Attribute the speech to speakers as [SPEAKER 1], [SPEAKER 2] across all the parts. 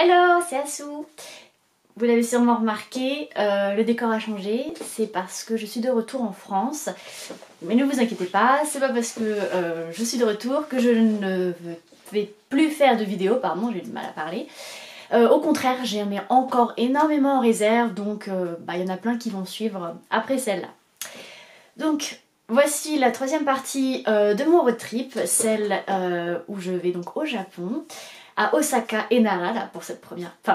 [SPEAKER 1] Hello, c'est Asou. Vous l'avez sûrement remarqué, le décor a changé, c'est parce que je suis de retour en France. Mais ne vous inquiétez pas, c'est pas parce que je suis de retour que je ne vais plus faire de vidéos, pardon, j'ai du mal à parler. Au contraire, j'ai mis encore énormément en réserve, donc il y en a plein qui vont suivre après celle-là. Donc, voici la troisième partie de mon road trip, celle où je vais donc au Japon, à Osaka et Nara, là, pour cette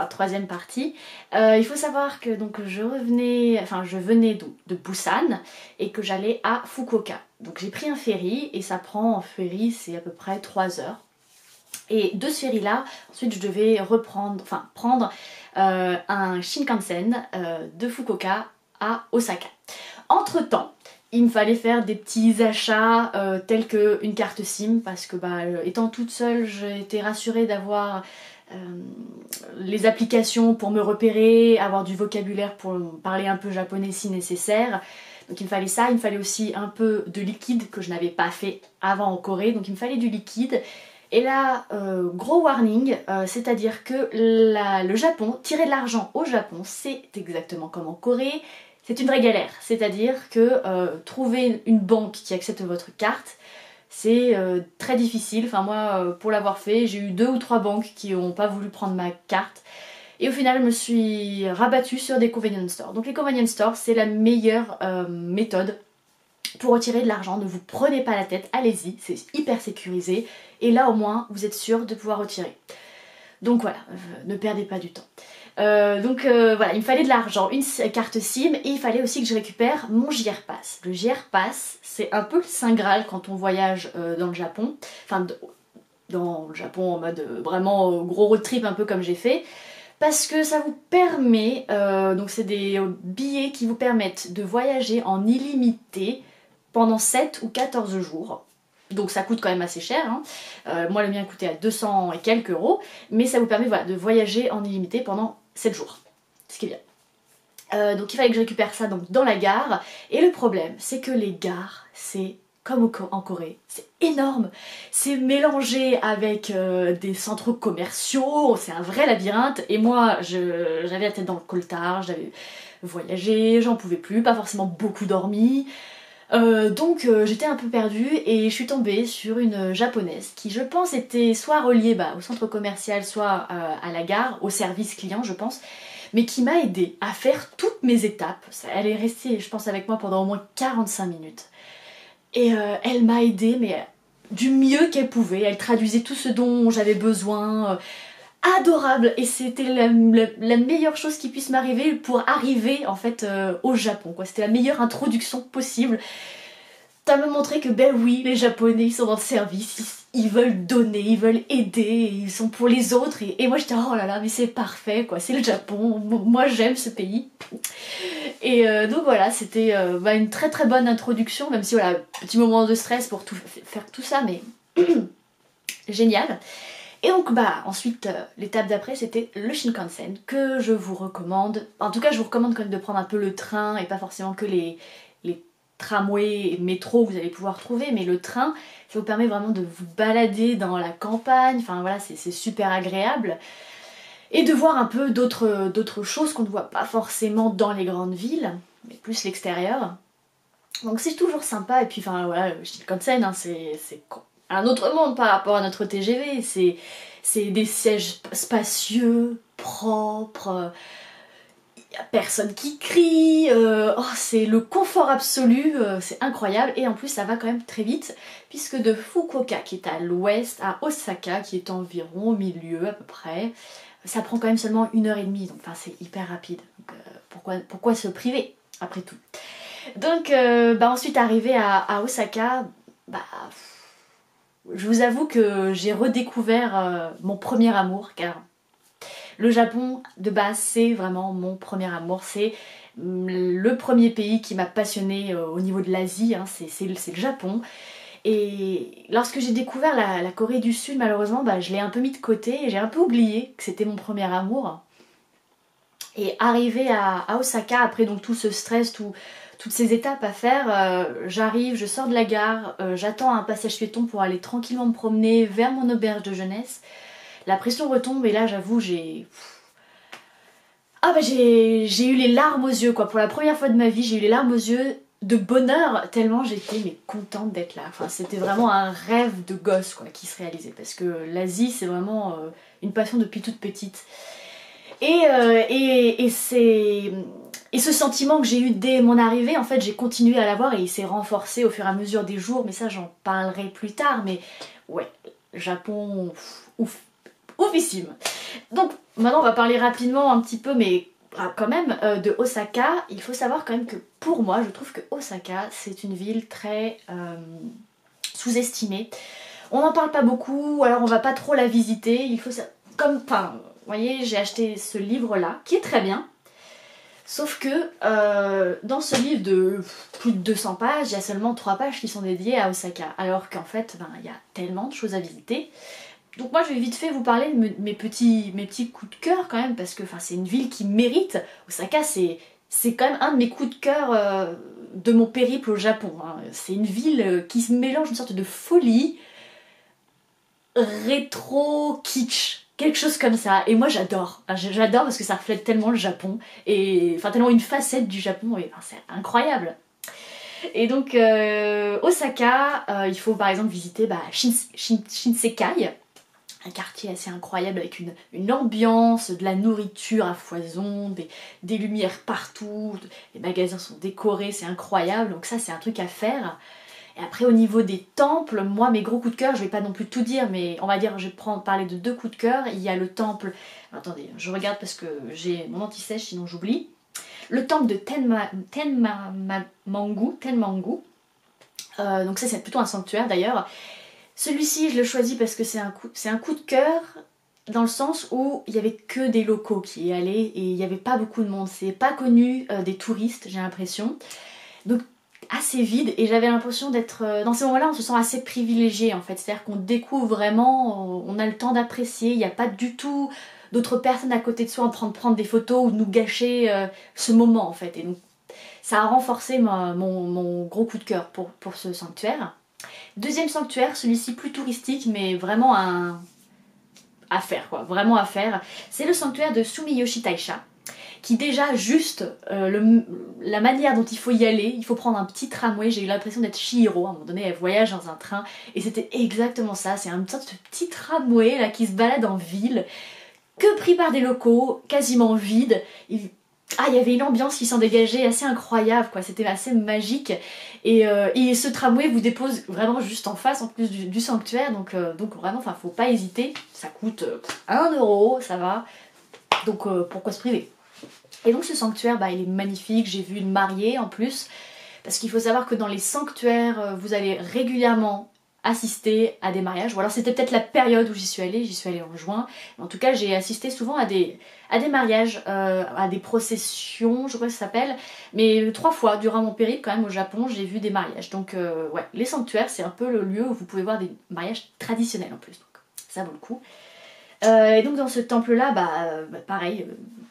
[SPEAKER 1] troisième partie. Il faut savoir que donc je venais de Busan et que j'allais à Fukuoka. Donc j'ai pris un ferry et ça prend en ferry, c'est à peu près 3 heures. Et de ce ferry là, ensuite je devais prendre un Shinkansen de Fukuoka à Osaka. Entre temps, il me fallait faire des petits achats tels qu'une carte SIM parce que étant toute seule, j'ai été rassurée d'avoir les applications pour me repérer, avoir du vocabulaire pour parler un peu japonais si nécessaire. Donc il me fallait ça, il me fallait aussi un peu de liquide que je n'avais pas fait avant en Corée, donc il me fallait du liquide. Et là, gros warning, c'est-à-dire que le Japon, tirer de l'argent au Japon, c'est exactement comme en Corée. C'est une vraie galère, c'est-à-dire que trouver une banque qui accepte votre carte, c'est très difficile. Enfin moi, pour l'avoir fait, j'ai eu 2 ou 3 banques qui n'ont pas voulu prendre ma carte. Et au final, je me suis rabattue sur des convenience stores. Donc les convenience stores, c'est la meilleure méthode pour retirer de l'argent. Ne vous prenez pas la tête, allez-y, c'est hyper sécurisé. Et là au moins, vous êtes sûr de pouvoir retirer. Donc voilà, ne perdez pas du temps. Voilà, il me fallait de l'argent, une carte SIM et il fallait aussi que je récupère mon JR Pass. Le JR Pass, c'est un peu le saint graal quand on voyage dans le Japon. Enfin, dans le Japon en mode vraiment gros road trip un peu comme j'ai fait. Parce que ça vous permet, donc c'est des billets qui vous permettent de voyager en illimité pendant 7 ou 14 jours. Donc ça coûte quand même assez cher, hein. Moi le mien coûtait à 200 et quelques euros, mais ça vous permet de voyager en illimité pendant 7 jours, ce qui est bien. Donc il fallait que je récupère ça donc, dans la gare, et le problème c'est que les gares c'est comme en Corée, c'est énorme, c'est mélangé avec des centres commerciaux, c'est un vrai labyrinthe, et moi j'avais la tête dans le coltard, j'avais voyagé, j'en pouvais plus, pas forcément beaucoup dormi. Donc j'étais un peu perdue et je suis tombée sur une japonaise qui je pense était soit reliée au centre commercial, soit à la gare, au service client je pense, mais qui m'a aidée à faire toutes mes étapes. Elle est restée je pense avec moi pendant au moins 45 minutes. Et elle m'a aidée mais du mieux qu'elle pouvait, elle traduisait tout ce dont j'avais besoin. Adorable, et c'était la meilleure chose qui puisse m'arriver pour arriver en fait au Japon quoi. C'était la meilleure introduction possible. Ça me montrait que ben oui, les Japonais ils sont dans le service, ils veulent donner, ils veulent aider, ils sont pour les autres, et moi j'étais oh là là mais c'est parfait quoi, c'est le Japon, moi j'aime ce pays. Et donc voilà, c'était une très très bonne introduction, même si voilà, petit moment de stress pour faire tout ça, mais génial. Et donc ensuite l'étape d'après c'était le Shinkansen que je vous recommande. En tout cas je vous recommande quand même de prendre un peu le train et pas forcément que les tramways et métros que vous allez pouvoir trouver, mais le train ça vous permet vraiment de vous balader dans la campagne, enfin voilà c'est super agréable. Et de voir un peu d'autres choses qu'on ne voit pas forcément dans les grandes villes, mais plus l'extérieur. Donc c'est toujours sympa, et puis enfin voilà, le Shinkansen c'est un autre monde par rapport à notre TGV, c'est des sièges spacieux, propres, il y a personne qui crie, c'est le confort absolu, c'est incroyable, et en plus ça va quand même très vite, puisque de Fukuoka qui est à l'ouest à Osaka qui est environ au milieu à peu près, ça prend quand même seulement 1h30, donc c'est hyper rapide, donc, pourquoi se priver après tout. Donc ensuite arrivé à Osaka, je vous avoue que j'ai redécouvert mon premier amour, car le Japon de base c'est vraiment mon premier amour, c'est le premier pays qui m'a passionnée au niveau de l'Asie, hein, c'est le Japon. Et lorsque j'ai découvert la Corée du Sud, malheureusement je l'ai un peu mis de côté et j'ai un peu oublié que c'était mon premier amour. Et arrivé à Osaka, après donc tout ce stress, toutes ces étapes à faire, j'arrive, je sors de la gare, j'attends un passage piéton pour aller tranquillement me promener vers mon auberge de jeunesse. la pression retombe et là j'avoue j'ai eu les larmes aux yeux quoi. Pour la première fois de ma vie, j'ai eu les larmes aux yeux de bonheur tellement j'étais mais contente d'être là. Enfin, c'était vraiment un rêve de gosse quoi qui se réalisait parce que l'Asie c'est vraiment une passion depuis toute petite. Et ce sentiment que j'ai eu dès mon arrivée, en fait, j'ai continué à l'avoir et il s'est renforcé au fur et à mesure des jours, mais ça j'en parlerai plus tard. Mais ouais, Japon, ouf, oufissime. Donc maintenant on va parler rapidement un petit peu, mais quand même, de Osaka. Il faut savoir quand même que pour moi, je trouve que Osaka, c'est une ville très sous-estimée. On n'en parle pas beaucoup, alors on va pas trop la visiter. Il faut enfin, vous voyez, j'ai acheté ce livre-là, qui est très bien. Sauf que dans ce livre de plus de 200 pages, il y a seulement 3 pages qui sont dédiées à Osaka. Alors qu'en fait, ben, il y a tellement de choses à visiter. Donc moi je vais vite fait vous parler de mes petits coups de cœur quand même, parce que c'est une ville qui mérite. Osaka c'est quand même un de mes coups de cœur de mon périple au Japon. Hein. C'est une ville qui se mélange une sorte de folie rétro kitsch. Quelque chose comme ça, et moi j'adore, j'adore parce que ça reflète tellement le Japon, et enfin tellement une facette du Japon, et c'est incroyable. Et donc Osaka, il faut par exemple visiter Shinsekai, un quartier assez incroyable avec une ambiance, de la nourriture à foison, des lumières partout, les magasins sont décorés, c'est incroyable, donc ça c'est un truc à faire. Et après au niveau des temples, moi mes gros coups de cœur, je vais pas non plus tout dire, mais on va dire je vais parler de 2 coups de cœur. Il y a le temple, attendez, je regarde parce que j'ai mon anti-sèche sinon j'oublie. Le temple de Tenmangu, donc ça c'est plutôt un sanctuaire d'ailleurs. Celui-ci je le choisis parce que c'est un coup de cœur dans le sens où il y avait que des locaux qui y allaient et il n'y avait pas beaucoup de monde. C'est pas connu des touristes, j'ai l'impression. Donc assez vide, et j'avais l'impression d'être... Dans ces moments-là, on se sent assez privilégié en fait. C'est-à-dire qu'on découvre vraiment, on a le temps d'apprécier, il n'y a pas du tout d'autres personnes à côté de soi en train de prendre des photos ou de nous gâcher ce moment en fait. Et donc ça a renforcé mon gros coup de cœur pour ce sanctuaire. Deuxième sanctuaire, celui-ci plus touristique, mais vraiment à faire quoi, vraiment à faire. C'est le sanctuaire de Sumiyoshi Taisha, qui déjà juste la manière dont il faut y aller, il faut prendre un petit tramway. J'ai eu l'impression d'être Chihiro, à un moment donné elle voyage dans un train, et c'était exactement ça, c'est une sorte de petit tramway là qui se balade en ville, que pris par des locaux, quasiment vide. Il y avait une ambiance qui s'en dégageait assez incroyable quoi, c'était assez magique. Et ce tramway vous dépose vraiment juste en face en plus du sanctuaire, donc vraiment, faut pas hésiter, ça coûte 1 euro, ça va, donc pourquoi se priver. Et donc ce sanctuaire, il est magnifique, j'ai vu une mariée en plus, parce qu'il faut savoir que dans les sanctuaires, vous allez régulièrement assister à des mariages, ou alors c'était peut-être la période où j'y suis allée en juin, mais en tout cas j'ai assisté souvent à des mariages, à des processions, je crois que ça s'appelle, mais 3 fois durant mon périple quand même au Japon, j'ai vu des mariages. Donc ouais, les sanctuaires c'est un peu le lieu où vous pouvez voir des mariages traditionnels en plus, donc ça vaut le coup. Et donc dans ce temple là, pareil,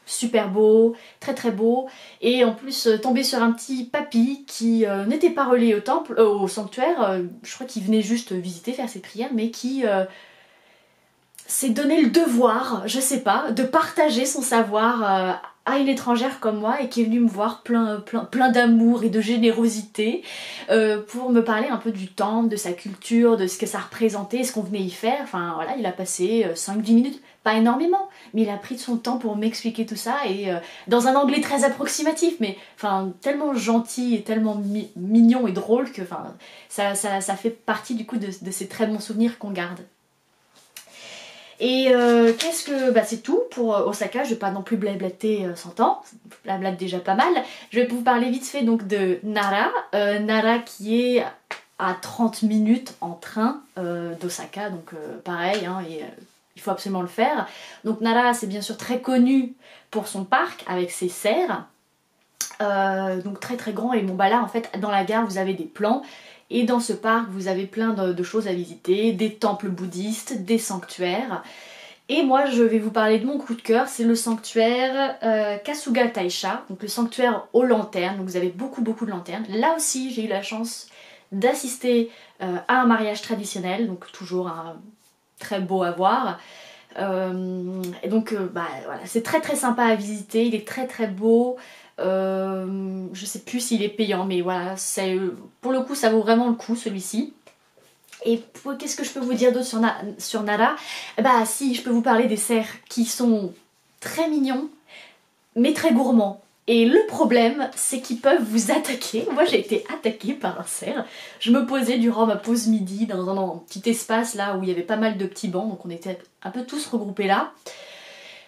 [SPEAKER 1] super beau, très très beau, et en plus tombé sur un petit papy qui n'était pas relié au sanctuaire, je crois qu'il venait juste visiter, faire ses prières, mais qui s'est donné le devoir, je sais pas, de partager son savoir à une étrangère comme moi, et qui est venue me voir plein d'amour et de générosité pour me parler un peu du temple, de sa culture, de ce que ça représentait, ce qu'on venait y faire. Enfin voilà, il a passé 5-10 minutes, pas énormément, mais il a pris de son temps pour m'expliquer tout ça, et dans un anglais très approximatif, mais tellement gentil et tellement mignon et drôle que ça fait partie du coup de ces très bons souvenirs qu'on garde. Et c'est tout pour Osaka, je vais pas non plus blablater 100 ans, je blablate déjà pas mal. Je vais vous parler vite fait donc de Nara, Nara qui est à 30 minutes en train d'Osaka, donc pareil, hein, il faut absolument le faire. Donc Nara c'est bien sûr très connu pour son parc avec ses cerfs, donc très très grand, et là en fait dans la gare vous avez des plans. Et dans ce parc, vous avez plein de choses à visiter, des temples bouddhistes, des sanctuaires. Et moi, je vais vous parler de mon coup de cœur, c'est le sanctuaire Kasuga Taisha, donc le sanctuaire aux lanternes. Donc vous avez beaucoup de lanternes. Là aussi, j'ai eu la chance d'assister à un mariage traditionnel, donc toujours très beau à voir. Et donc bah, voilà, c'est très très sympa à visiter, il est très très beau. Je sais plus s'il est payant, mais voilà, pour le coup ça vaut vraiment le coup celui-ci. Et qu'est-ce que je peux vous dire d'autre sur Nara? Bah si, je peux vous parler des cerfs qui sont très mignons, mais très gourmands. Et le problème, c'est qu'ils peuvent vous attaquer. Moi j'ai été attaquée par un cerf. Je me posais durant ma pause midi dans un petit espace là où il y avait pas mal de petits bancs, donc on était un peu tous regroupés là.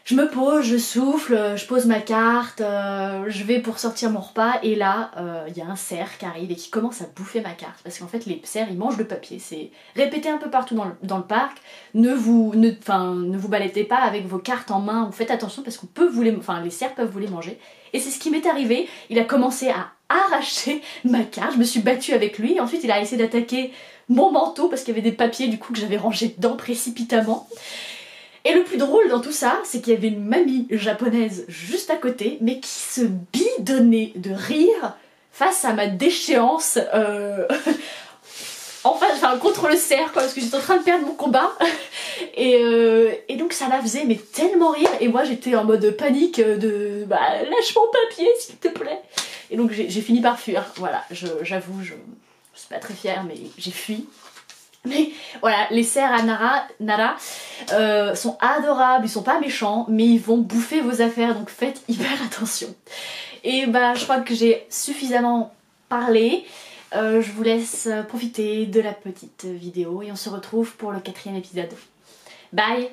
[SPEAKER 1] Je me pose, je souffle, je pose ma carte, je vais pour sortir mon repas et là, il y a un cerf qui arrive et qui commence à bouffer ma carte. Parce qu'en fait, les cerfs, ils mangent le papier. C'est répété un peu partout dans le parc. Ne vous baladez pas avec vos cartes en main. Ou faites attention parce qu'on peut les cerfs peuvent vous les manger. Et c'est ce qui m'est arrivé. Il a commencé à arracher ma carte. Je me suis battue avec lui. Ensuite, il a essayé d'attaquer mon manteau parce qu'il y avait des papiers du coup que j'avais rangés dedans précipitamment. Et le plus drôle dans tout ça, c'est qu'il y avait une mamie japonaise juste à côté, mais qui se bidonnait de rire face à ma déchéance contre le cerf, quoi, parce que j'étais en train de perdre mon combat. Et donc ça la faisait mais tellement rire, et moi j'étais en mode panique de bah lâche mon papier s'il te plaît. Et donc j'ai fini par fuir, voilà, j'avoue, je suis pas très fière, mais j'ai fui. Mais voilà, les cerfs à Nara sont adorables, ils sont pas méchants, mais ils vont bouffer vos affaires, donc faites hyper attention. Et bah je crois que j'ai suffisamment parlé, je vous laisse profiter de la petite vidéo et on se retrouve pour le 4e épisode. Bye!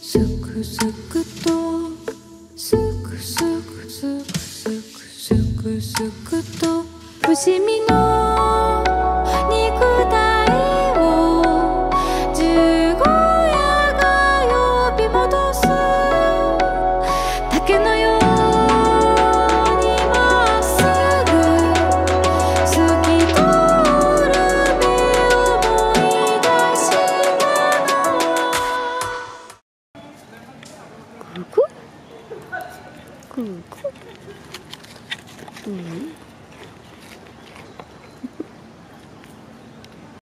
[SPEAKER 2] すくすくとすくすくすくすくと不死身の肉体を十五夜が呼び戻す竹のようにまっすぐ透き通る目を思い出したのはここここ。